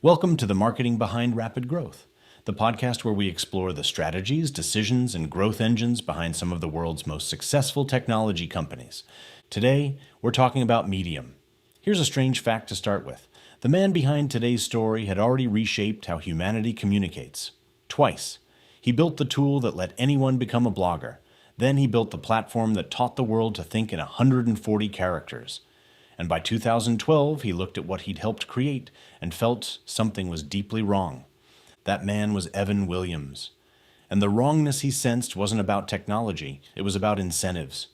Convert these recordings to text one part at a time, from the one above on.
Welcome to the Marketing Behind Rapid Growth, the podcast where we explore the strategies, decisions, and growth engines behind some of the world's most successful technology companies. Today, we're talking about Medium. Here's a strange fact to start with. The man behind today's story had already reshaped how humanity communicates. Twice. He built the tool that let anyone become a blogger. Then he built the platform that taught the world to think in 140 characters. And by 2012, he looked at what he'd helped create and felt something was deeply wrong. That man was Evan Williams. And the wrongness he sensed wasn't about technology, it was about incentives.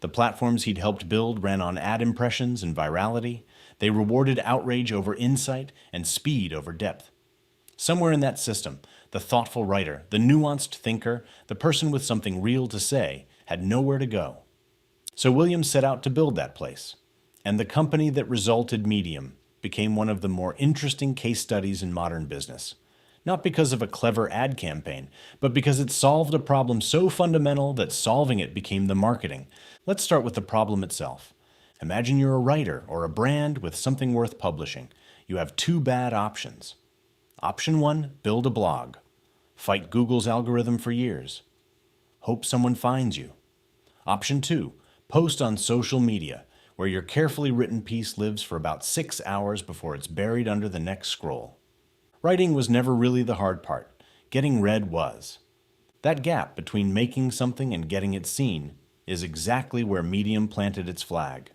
The platforms he'd helped build ran on ad impressions and virality. They rewarded outrage over insight and speed over depth. Somewhere in that system, the thoughtful writer, the nuanced thinker, the person with something real to say, had nowhere to go. So Williams set out to build that place. And the company that resulted, Medium, became one of the more interesting case studies in modern business. Not because of a clever ad campaign, but because it solved a problem so fundamental that solving it became the marketing. Let's start with the problem itself. Imagine you're a writer or a brand with something worth publishing. You have two bad options. Option 1, build a blog. Fight Google's algorithm for years. Hope someone finds you. Option 2, post on social media, where your carefully written piece lives for about 6 hours before it's buried under the next scroll. Writing was never really the hard part. Getting read was. That gap between making something and getting it seen is exactly where Medium planted its flag.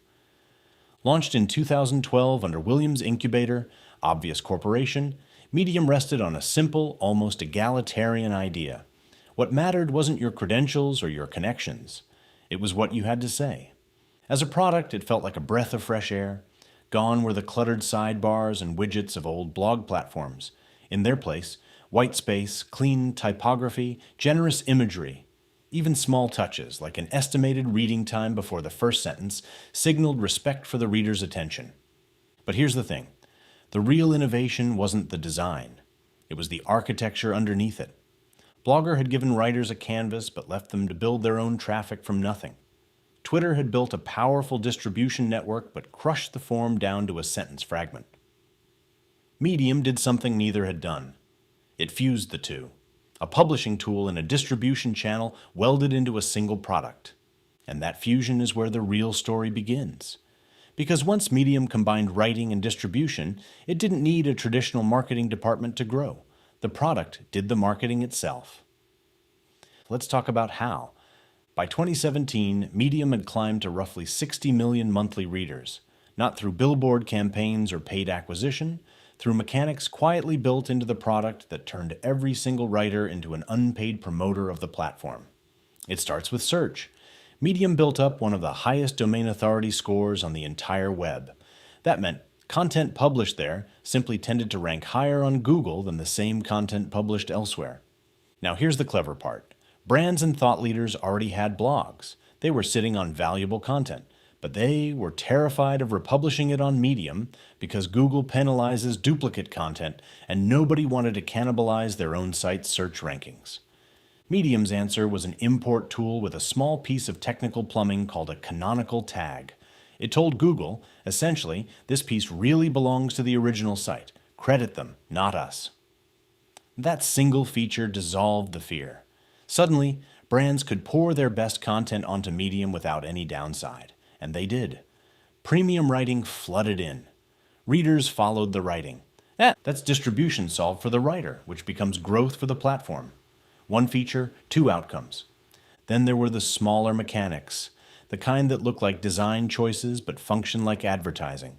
Launched in 2012 under Williams' incubator, Obvious Corporation, Medium rested on a simple, almost egalitarian idea. What mattered wasn't your credentials or your connections. It was what you had to say. As a product, it felt like a breath of fresh air. Gone were the cluttered sidebars and widgets of old blog platforms. In their place, white space, clean typography, generous imagery. Even small touches, like an estimated reading time before the first sentence, signaled respect for the reader's attention. But here's the thing. The real innovation wasn't the design. It was the architecture underneath it. Blogger had given writers a canvas but left them to build their own traffic from nothing. Twitter had built a powerful distribution network but crushed the form down to a sentence fragment. Medium did something neither had done. It fused the two. A publishing tool and a distribution channel welded into a single product. And that fusion is where the real story begins. Because once Medium combined writing and distribution, it didn't need a traditional marketing department to grow. The product did the marketing itself. Let's talk about how. By 2017, Medium had climbed to roughly 60 million monthly readers, not through billboard campaigns or paid acquisition, through mechanics quietly built into the product that turned every single writer into an unpaid promoter of the platform. It starts with search. Medium built up one of the highest domain authority scores on the entire web. That meant content published there simply tended to rank higher on Google than the same content published elsewhere. Now here's the clever part. Brands and thought leaders already had blogs. They were sitting on valuable content, but they were terrified of republishing it on Medium because Google penalizes duplicate content and nobody wanted to cannibalize their own site's search rankings. Medium's answer was an import tool with a small piece of technical plumbing called a canonical tag. It told Google, essentially, this piece really belongs to the original site. Credit them, not us. That single feature dissolved the fear. Suddenly, brands could pour their best content onto Medium without any downside, and they did. Premium writing flooded in. Readers followed the writing. That's distribution solved for the writer, which becomes growth for the platform. One feature, two outcomes. Then there were the smaller mechanics, the kind that look like design choices but function like advertising.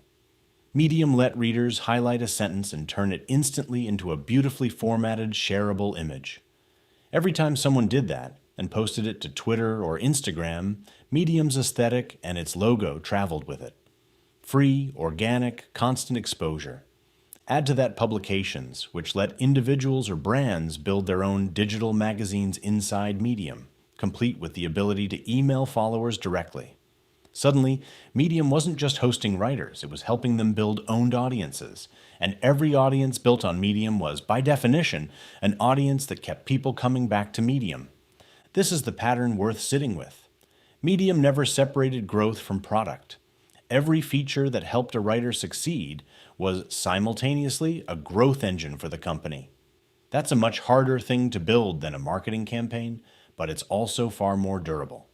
Medium let readers highlight a sentence and turn it instantly into a beautifully formatted, shareable image. Every time someone did that and posted it to Twitter or Instagram, Medium's aesthetic and its logo traveled with it. Free, organic, constant exposure. Add to that publications, which let individuals or brands build their own digital magazines inside Medium, complete with the ability to email followers directly. Suddenly, Medium wasn't just hosting writers, it was helping them build owned audiences. And every audience built on Medium was, by definition, an audience that kept people coming back to Medium. This is the pattern worth sitting with. Medium never separated growth from product. Every feature that helped a writer succeed was simultaneously a growth engine for the company. That's a much harder thing to build than a marketing campaign, but it's also far more durable.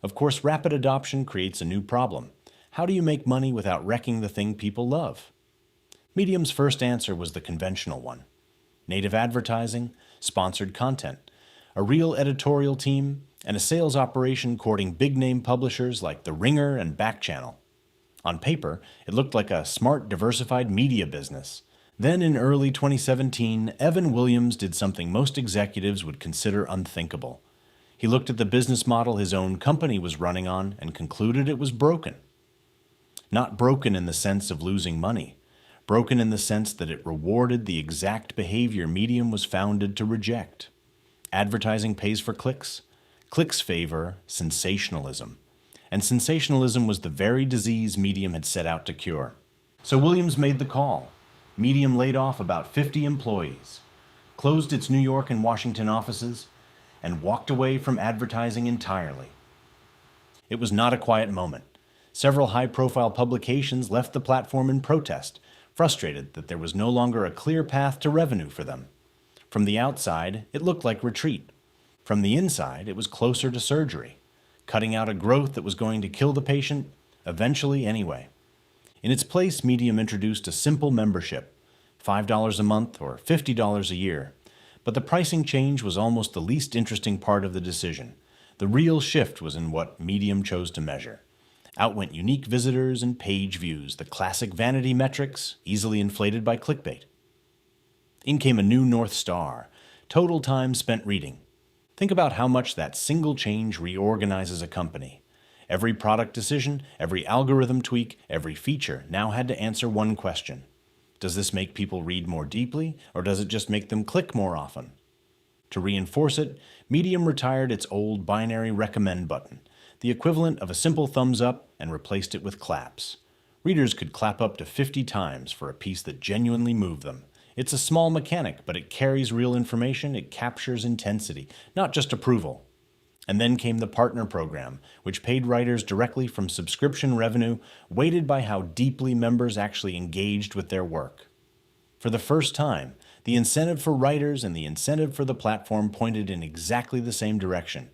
Of course, rapid adoption creates a new problem. How do you make money without wrecking the thing people love? Medium's first answer was the conventional one. Native advertising, sponsored content, a real editorial team, and a sales operation courting big-name publishers like The Ringer and Back Channel. On paper, it looked like a smart, diversified media business. Then in early 2017, Evan Williams did something most executives would consider unthinkable. He looked at the business model his own company was running on and concluded it was broken. Not broken in the sense of losing money, broken in the sense that it rewarded the exact behavior Medium was founded to reject. Advertising pays for clicks. Clicks favor sensationalism. And sensationalism was the very disease Medium had set out to cure. So Williams made the call. Medium laid off about 50 employees, closed its New York and Washington offices, and walked away from advertising entirely. It was not a quiet moment. Several high-profile publications left the platform in protest, frustrated that there was no longer a clear path to revenue for them. From the outside, it looked like retreat. From the inside, it was closer to surgery, cutting out a growth that was going to kill the patient, eventually anyway. In its place, Medium introduced a simple membership, $5 a month or $50 a year. But the pricing change was almost the least interesting part of the decision. The real shift was in what Medium chose to measure. Out went unique visitors and page views, the classic vanity metrics, easily inflated by clickbait. In came a new North Star, total time spent reading. Think about how much that single change reorganizes a company. Every product decision, every algorithm tweak, every feature now had to answer one question. Does this make people read more deeply, or does it just make them click more often? To reinforce it, Medium retired its old binary recommend button, the equivalent of a simple thumbs up, and replaced it with claps. Readers could clap up to 50 times for a piece that genuinely moved them. It's a small mechanic, but it carries real information, it captures intensity, not just approval. And then came the partner program, which paid writers directly from subscription revenue, weighted by how deeply members actually engaged with their work. For the first time, the incentive for writers and the incentive for the platform pointed in exactly the same direction.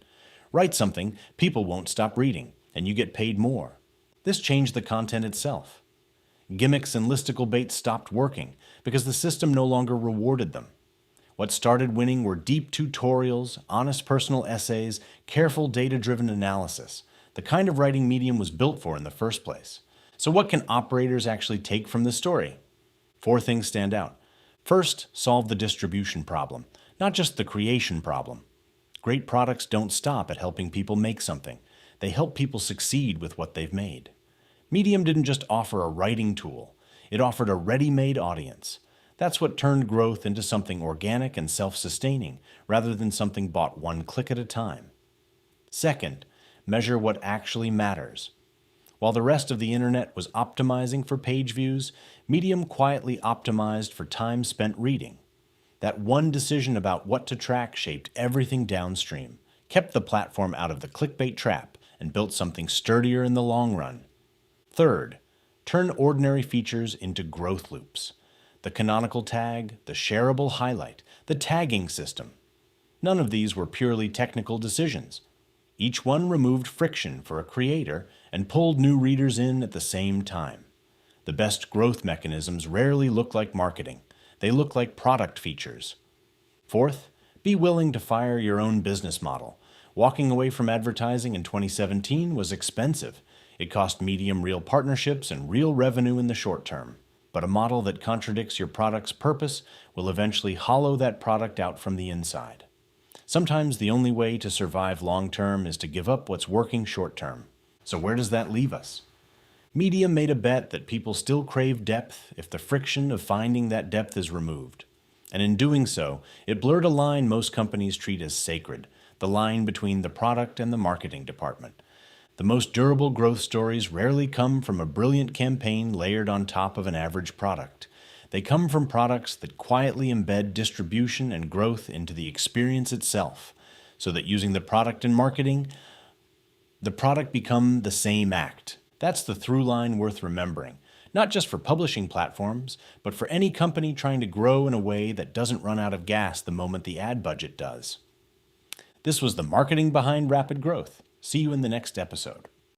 Write something, people won't stop reading, and you get paid more. This changed the content itself. Gimmicks and listicle baits stopped working because the system no longer rewarded them. What started winning were deep tutorials, honest personal essays, careful data-driven analysis, the kind of writing Medium was built for in the first place. So what can operators actually take from this story? 4 things stand out. First, solve the distribution problem, not just the creation problem. Great products don't stop at helping people make something. They help people succeed with what they've made. Medium didn't just offer a writing tool. It offered a ready-made audience. That's what turned growth into something organic and self-sustaining, rather than something bought one click at a time. Second, measure what actually matters. While the rest of the internet was optimizing for page views, Medium quietly optimized for time spent reading. That one decision about what to track shaped everything downstream, kept the platform out of the clickbait trap, and built something sturdier in the long run. Third, turn ordinary features into growth loops. The canonical tag, the shareable highlight, the tagging system. None of these were purely technical decisions. Each one removed friction for a creator and pulled new readers in at the same time. The best growth mechanisms rarely look like marketing. They look like product features. Fourth, be willing to fire your own business model. Walking away from advertising in 2017 was expensive. It cost Medium real partnerships and real revenue in the short term. But a model that contradicts your product's purpose will eventually hollow that product out from the inside. Sometimes the only way to survive long-term is to give up what's working short-term. So where does that leave us? Medium made a bet that people still crave depth if the friction of finding that depth is removed. And in doing so, it blurred a line most companies treat as sacred, the line between the product and the marketing department. The most durable growth stories rarely come from a brilliant campaign layered on top of an average product. They come from products that quietly embed distribution and growth into the experience itself, so that using the product in marketing, the product become the same act. That's the through line worth remembering. not just for publishing platforms, but for any company trying to grow in a way that doesn't run out of gas the moment the ad budget does. This was the marketing behind rapid growth. See you in the next episode.